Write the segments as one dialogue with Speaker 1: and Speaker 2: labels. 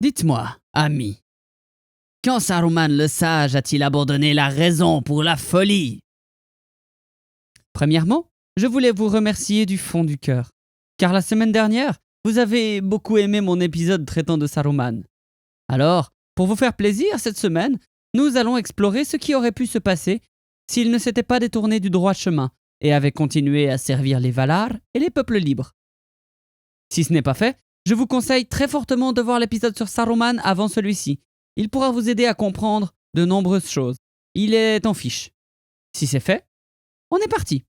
Speaker 1: Dites-moi, ami, quand Saruman le sage a-t-il abandonné la raison pour la folie? Premièrement, je voulais vous remercier du fond du cœur, car la semaine dernière, vous avez beaucoup aimé mon épisode traitant de Saruman. Alors, pour vous faire plaisir, cette semaine, nous allons explorer ce qui aurait pu se passer s'il ne s'était pas détourné du droit chemin et avait continué à servir les Valar et les peuples libres. Si ce n'est pas fait, je vous conseille très fortement de voir l'épisode sur Saruman avant celui-ci. Il pourra vous aider à comprendre de nombreuses choses. Il est en fiche. Si c'est fait, on est parti.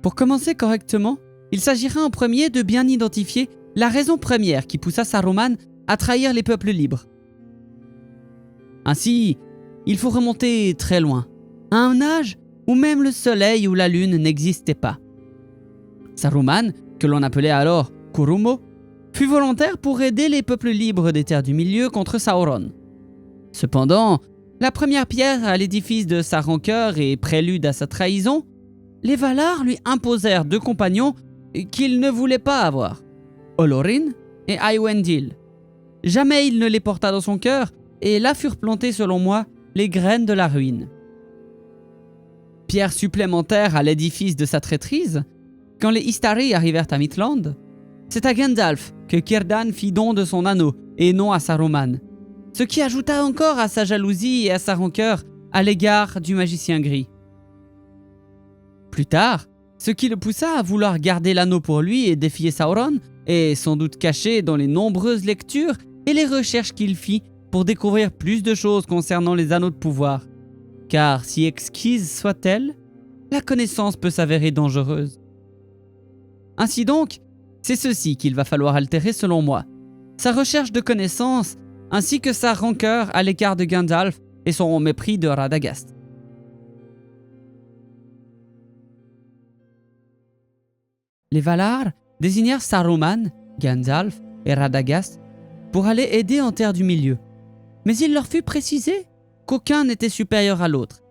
Speaker 1: Pour commencer correctement, il s'agira en premier de bien identifier la raison première qui poussa Saruman à trahir les peuples libres. Ainsi, il faut remonter très loin, à un âge où même le soleil ou la lune n'existaient pas. Saruman, que l'on appelait alors Kurumo, fut volontaire pour aider les peuples libres des terres du milieu contre Sauron. Cependant, la première pierre à l'édifice de sa rancœur et prélude à sa trahison, les Valar lui imposèrent 2 compagnons qu'il ne voulait pas avoir, Olorin et Aywendil. Jamais il ne les porta dans son cœur, et là furent plantées selon moi les graines de la ruine. Pierre supplémentaire à l'édifice de sa traîtrise, quand les Istari arrivèrent à Mithland, c'est à Gandalf que Círdan fit don de son anneau, et non à Saruman, ce qui ajouta encore à sa jalousie et à sa rancœur à l'égard du magicien gris. Plus tard, ce qui le poussa à vouloir garder l'anneau pour lui et défier Sauron est sans doute caché dans les nombreuses lectures et les recherches qu'il fit pour découvrir plus de choses concernant les anneaux de pouvoir. Car si exquise soit-elle, la connaissance peut s'avérer dangereuse. Ainsi donc, c'est ceci qu'il va falloir altérer selon moi. Sa recherche de connaissances ainsi que sa rancœur à l'écart de Gandalf et son mépris de Radagast. Les Valar désignèrent Saruman, Gandalf et Radagast pour aller aider en Terre du Milieu. Mais il leur fut précisé qu'aucun n'était supérieur à l'autre,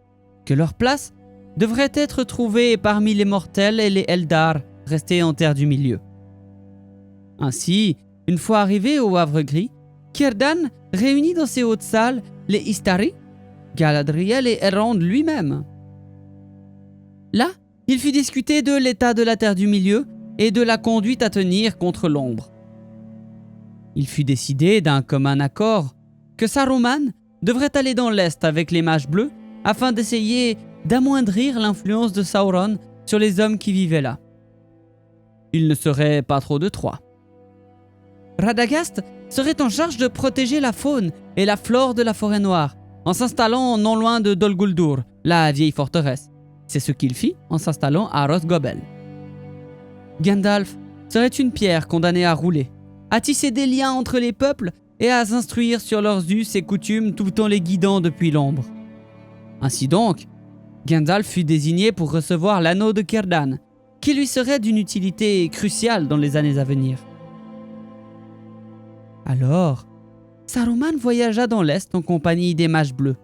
Speaker 1: que leur place devrait être trouvée parmi les mortels et les Eldar restés en Terre du Milieu. Ainsi, une fois arrivé au Havre Gris, Círdan réunit dans ses hautes salles les Istari, Galadriel et Elrond lui-même. Là, il fut discuté de l'état de la Terre du Milieu et de la conduite à tenir contre l'ombre. Il fut décidé d'un commun accord que Saruman devrait aller dans l'Est avec les mages bleus afin d'essayer d'amoindrir l'influence de Sauron sur les hommes qui vivaient là. Il ne serait pas trop de 3. Radagast serait en charge de protéger la faune et la flore de la forêt noire en s'installant non loin de Dol Guldur, la vieille forteresse. C'est ce qu'il fit en s'installant à Rosgobel. Gandalf serait une pierre condamnée à rouler, à tisser des liens entre les peuples et à s'instruire sur leurs us et coutumes tout en les guidant depuis l'ombre. Ainsi donc, Gandalf fut désigné pour recevoir l'anneau de Círdan, qui lui serait d'une utilité cruciale dans les années à venir. Alors, Saruman voyagea dans l'Est en compagnie des mages bleus,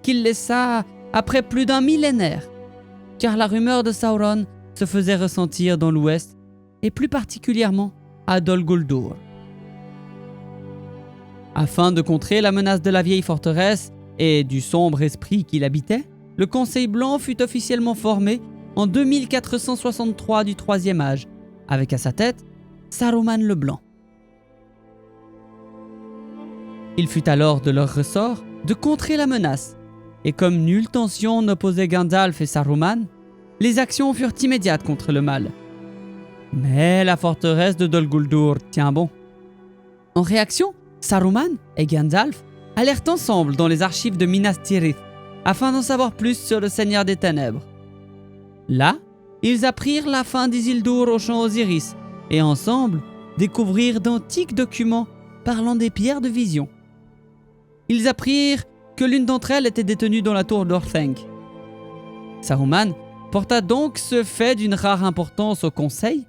Speaker 1: qu'il laissa après plus d'un millénaire, car la rumeur de Sauron se faisait ressentir dans l'Ouest, et plus particulièrement à Dol Guldur. Afin de contrer la menace de la vieille forteresse et du sombre esprit qui l'habitait, le Conseil Blanc fut officiellement formé en 2463 du Troisième Âge, avec à sa tête Saruman le Blanc. Il fut alors de leur ressort de contrer la menace, et comme nulle tension n'opposait Gandalf et Saruman, les actions furent immédiates contre le mal. Mais la forteresse de Dol Guldur tient bon. En réaction, Saruman et Gandalf allèrent ensemble dans les archives de Minas Tirith afin d'en savoir plus sur le Seigneur des Ténèbres. Là, ils apprirent la fin d'Isildur au champ Osiris et ensemble découvrirent d'antiques documents parlant des pierres de vision. Ils apprirent que l'une d'entre elles était détenue dans la tour d'Orthanc. Saruman porta donc ce fait d'une rare importance au Conseil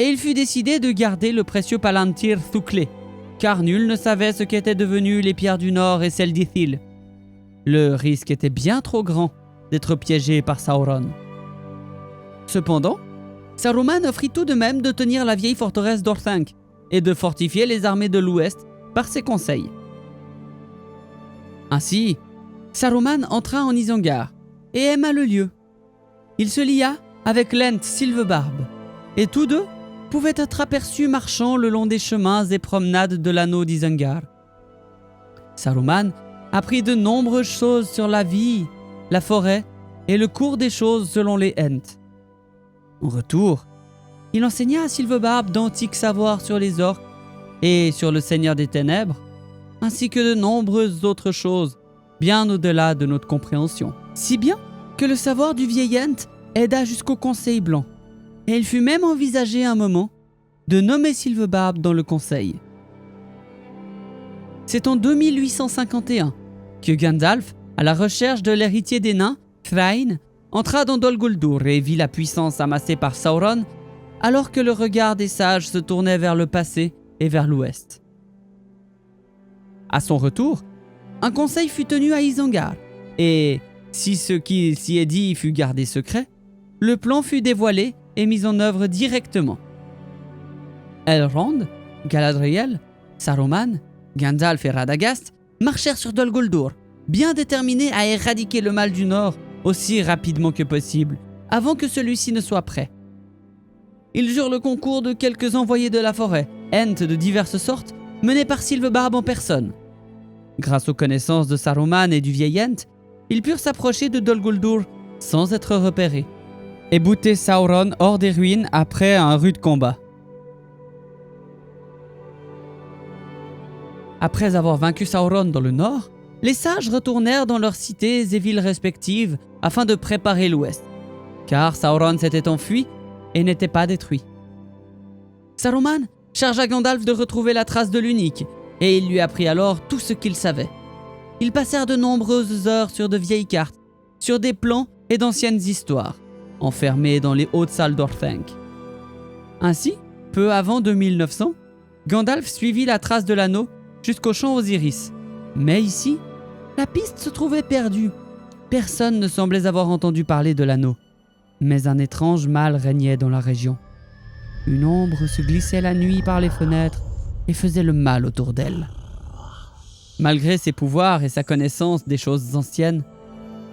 Speaker 1: et il fut décidé de garder le précieux Palantir sous clé, car nul ne savait ce qu'étaient devenues les pierres du Nord et celles d'Ithil. Le risque était bien trop grand d'être piégé par Sauron. Cependant, Saruman offrit tout de même de tenir la vieille forteresse d'Orthanc et de fortifier les armées de l'Ouest par ses conseils. Ainsi, Saruman entra en Isengard et aima le lieu. Il se lia avec Lent Sylvebarbe, et tous deux pouvaient être aperçus marchant le long des chemins et promenades de l'anneau d'Isengard. Saruman apprit de nombreuses choses sur la vie, la forêt et le cours des choses selon les Ents. En retour, il enseigna à Sylvebarbe d'antiques savoirs sur les orques et sur le Seigneur des Ténèbres, ainsi que de nombreuses autres choses, bien au-delà de notre compréhension. Si bien que le savoir du vieil Ent aida jusqu'au Conseil Blanc, et il fut même envisagé un moment de nommer Sylvebarbe dans le Conseil. C'est en 2851 que Gandalf, à la recherche de l'héritier des nains, Thrain, entra dans Dol Guldur et vit la puissance amassée par Sauron, alors que le regard des sages se tournait vers le passé et vers l'ouest. À son retour, un conseil fut tenu à Isengard, et, si ce qui s'y est dit fut gardé secret, le plan fut dévoilé et mis en œuvre directement. Elrond, Galadriel, Saruman, Gandalf et Radagast marchèrent sur Dol Guldur, bien déterminés à éradiquer le mal du Nord aussi rapidement que possible, avant que celui-ci ne soit prêt. Ils eurent le concours de quelques envoyés de la forêt, Ents de diverses sortes, menés par Sylvebarbe en personne. Grâce aux connaissances de Saruman et du vieil Ent, ils purent s'approcher de Dol Guldur sans être repérés, et bouter Sauron hors des ruines après un rude combat. Après avoir vaincu Sauron dans le nord, les sages retournèrent dans leurs cités et villes respectives afin de préparer l'ouest, car Sauron s'était enfui et n'était pas détruit. Saruman chargea Gandalf de retrouver la trace de l'Unique, et il lui apprit alors tout ce qu'il savait. Ils passèrent de nombreuses heures sur de vieilles cartes, sur des plans et d'anciennes histoires, enfermés dans les hautes salles d'Orthanc. Ainsi, peu avant 2900, Gandalf suivit la trace de l'anneau jusqu'au champ Osiris. Mais ici, la piste se trouvait perdue. Personne ne semblait avoir entendu parler de l'anneau. Mais un étrange mal régnait dans la région. Une ombre se glissait la nuit par les fenêtres et faisait le mal autour d'elle. Malgré ses pouvoirs et sa connaissance des choses anciennes,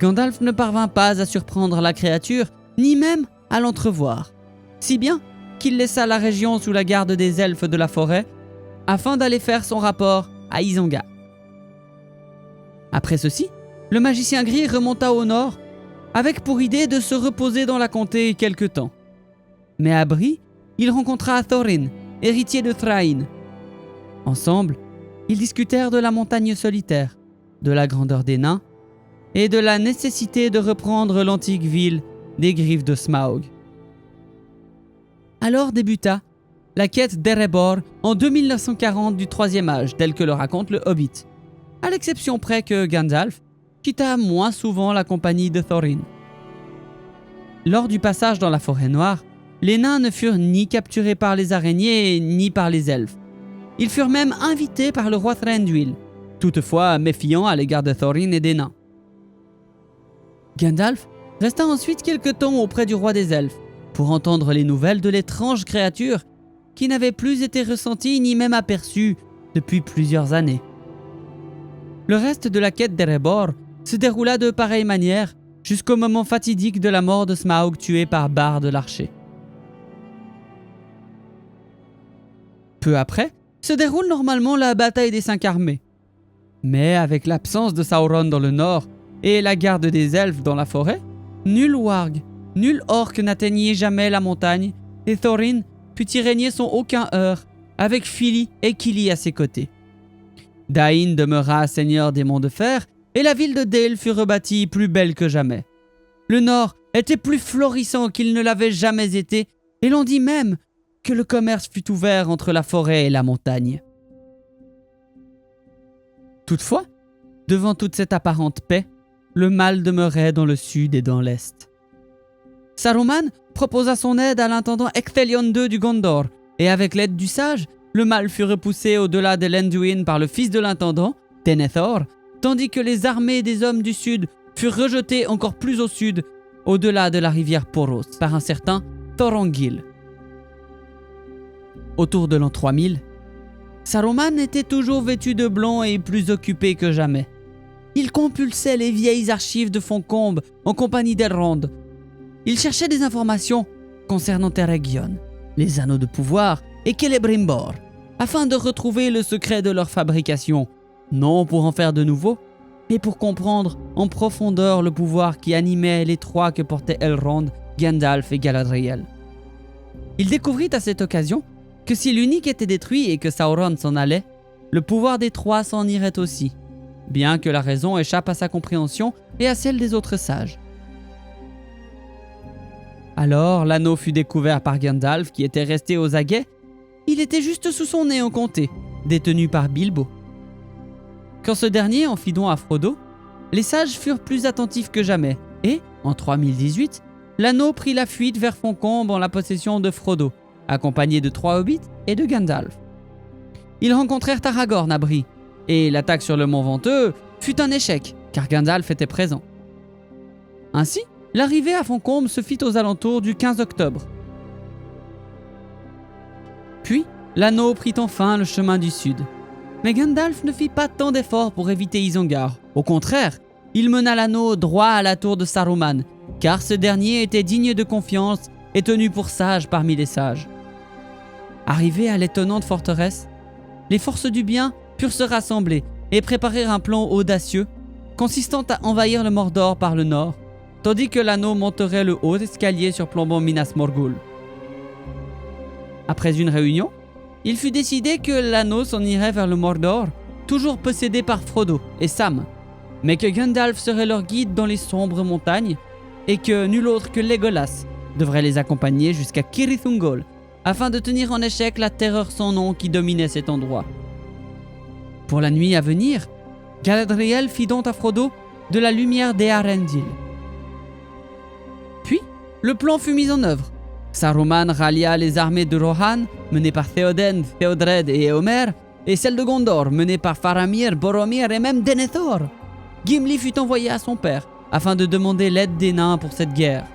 Speaker 1: Gandalf ne parvint pas à surprendre la créature, ni même à l'entrevoir, si bien qu'il laissa la région sous la garde des elfes de la forêt afin d'aller faire son rapport à Isengard. Après ceci, le magicien gris remonta au nord, avec pour idée de se reposer dans la comté quelque temps. Mais à Bree, il rencontra Thorin, héritier de Thrain. Ensemble, ils discutèrent de la montagne solitaire, de la grandeur des nains et de la nécessité de reprendre l'antique ville des griffes de Smaug. Alors débuta la quête d'Erebor en 2940 du Troisième Âge, tel que le raconte le Hobbit, à l'exception près que Gandalf quitta moins souvent la compagnie de Thorin. Lors du passage dans la forêt noire, les nains ne furent ni capturés par les araignées ni par les elfes. Ils furent même invités par le roi Thranduil, toutefois méfiant à l'égard de Thorin et des nains. Gandalf resta ensuite quelque temps auprès du roi des elfes pour entendre les nouvelles de l'étrange créature qui n'avait plus été ressentie ni même aperçue depuis plusieurs années. Le reste de la quête d'Erebor se déroula de pareille manière jusqu'au moment fatidique de la mort de Smaug tué par Bard l'archer. Peu après, se déroule normalement la bataille des 5 armées. Mais avec l'absence de Sauron dans le nord et la garde des elfes dans la forêt, nul warg, nul orc n'atteignit jamais la montagne et Thorin put y régner sans aucun heurt, avec Fili et Kili à ses côtés. Dain demeura seigneur des monts de fer et la ville de Dale fut rebâtie plus belle que jamais. Le nord était plus florissant qu'il ne l'avait jamais été et l'on dit même que le commerce fut ouvert entre la forêt et la montagne. Toutefois, devant toute cette apparente paix, le mal demeurait dans le sud et dans l'est. Saruman proposa son aide à l'intendant Ecthelion II du Gondor, et avec l'aide du sage, le mal fut repoussé au-delà de l'Anduin par le fils de l'intendant, Denethor, tandis que les armées des hommes du sud furent rejetées encore plus au sud, au-delà de la rivière Poros, par un certain Thorongil. Autour de l'an 3000, Saruman était toujours vêtu de blanc et plus occupé que jamais. Il compulsait les vieilles archives de Foncombe en compagnie d'Elrond. Il cherchait des informations concernant Eregion, les anneaux de pouvoir et Celebrimbor, afin de retrouver le secret de leur fabrication, non pour en faire de nouveaux, mais pour comprendre en profondeur le pouvoir qui animait les trois que portaient Elrond, Gandalf et Galadriel. Il découvrit à cette occasion que si l'unique était détruit et que Sauron s'en allait, le pouvoir des trois s'en irait aussi, bien que la raison échappe à sa compréhension et à celle des autres sages. Alors l'anneau fut découvert par Gandalf qui était resté aux aguets. Il était juste sous son nez en comté, détenu par Bilbo. Quand ce dernier en fit don à Frodo, les sages furent plus attentifs que jamais et, en 3018, l'anneau prit la fuite vers Foncombe en la possession de Frodo, accompagné de 3 hobbits et de Gandalf. Ils rencontrèrent Aragorn à Bree, et l'attaque sur le Mont Venteux fut un échec, car Gandalf était présent. Ainsi, l'arrivée à Foncombe se fit aux alentours du 15 octobre. Puis, l'anneau prit enfin le chemin du sud. Mais Gandalf ne fit pas tant d'efforts pour éviter Isengard. Au contraire, il mena l'anneau droit à la tour de Saruman, car ce dernier était digne de confiance et tenu pour sage parmi les sages. Arrivés à l'étonnante forteresse, les forces du bien purent se rassembler et préparer un plan audacieux, consistant à envahir le Mordor par le nord, tandis que l'anneau monterait le haut escalier surplombant Minas Morgul. Après une réunion, il fut décidé que l'anneau s'en irait vers le Mordor, toujours possédé par Frodo et Sam, mais que Gandalf serait leur guide dans les sombres montagnes et que nul autre que Legolas devrait les accompagner jusqu'à Cirith Ungol, afin de tenir en échec la terreur sans nom qui dominait cet endroit. Pour la nuit à venir, Galadriel fit don à Frodo de la lumière d'Earendil. Puis, le plan fut mis en œuvre. Saruman rallia les armées de Rohan, menées par Théoden, Théodred et Éomer, et celles de Gondor, menées par Faramir, Boromir et même Denethor. Gimli fut envoyé à son père, afin de demander l'aide des nains pour cette guerre.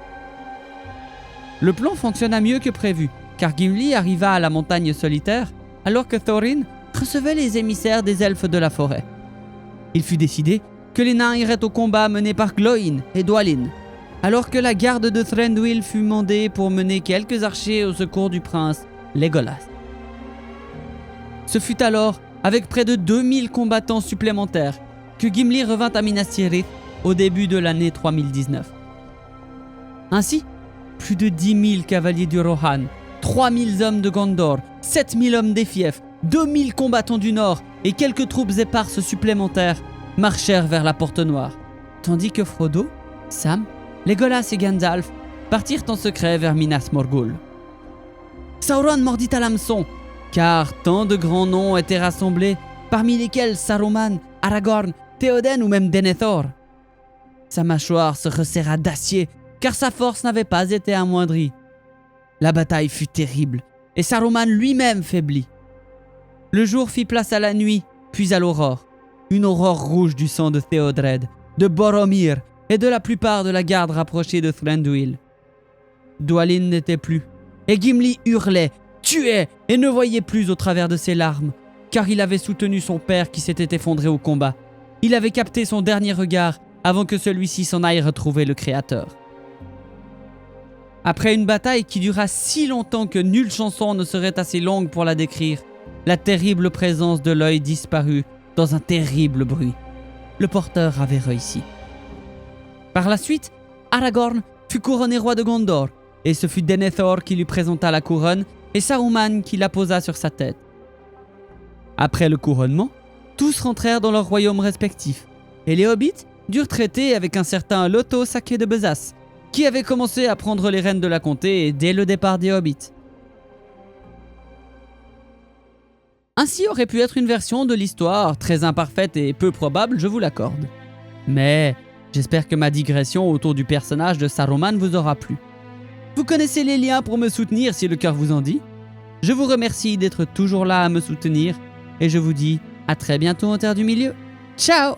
Speaker 1: Le plan fonctionna mieux que prévu, car Gimli arriva à la montagne solitaire, alors que Thorin recevait les émissaires des elfes de la forêt. Il fut décidé que les nains iraient au combat mené par Glóin et Dwalin, alors que la garde de Thranduil fut mandée pour mener quelques archers au secours du prince Legolas. Ce fut alors, avec près de 2000 combattants supplémentaires, que Gimli revint à Minas Tirith au début de l'année 3019. Ainsi, plus de 10 000 cavaliers du Rohan, 3 000 hommes de Gondor, 7 000 hommes des fiefs, 2 000 combattants du Nord et quelques troupes éparses supplémentaires marchèrent vers la Porte Noire, tandis que Frodo, Sam, Legolas et Gandalf partirent en secret vers Minas Morgul. Sauron mordit à l'hameçon, car tant de grands noms étaient rassemblés, parmi lesquels Saruman, Aragorn, Théoden ou même Denethor. Sa mâchoire se resserra d'acier, car sa force n'avait pas été amoindrie. La bataille fut terrible, et Saruman lui-même faiblit. Le jour fit place à la nuit, puis à l'aurore. Une aurore rouge du sang de Théodred, de Boromir et de la plupart de la garde rapprochée de Thranduil. Dwalin n'était plus, et Gimli hurlait, tuait et ne voyait plus au travers de ses larmes, car il avait soutenu son père qui s'était effondré au combat. Il avait capté son dernier regard avant que celui-ci s'en aille retrouver le Créateur. Après une bataille qui dura si longtemps que nulle chanson ne serait assez longue pour la décrire, la terrible présence de l'œil disparut dans un terrible bruit. Le porteur avait réussi. Par la suite, Aragorn fut couronné roi de Gondor, et ce fut Denethor qui lui présenta la couronne et Saruman qui la posa sur sa tête. Après le couronnement, tous rentrèrent dans leurs royaumes respectifs, et les hobbits durent traiter avec un certain Lotho Saké de Bezas, qui avait commencé à prendre les rênes de la comté dès le départ des hobbits. Ainsi aurait pu être une version de l'histoire, très imparfaite et peu probable, je vous l'accorde. Mais j'espère que ma digression autour du personnage de Saruman vous aura plu. Vous connaissez les liens pour me soutenir si le cœur vous en dit. Je vous remercie d'être toujours là à me soutenir et je vous dis à très bientôt en Terre du Milieu. Ciao!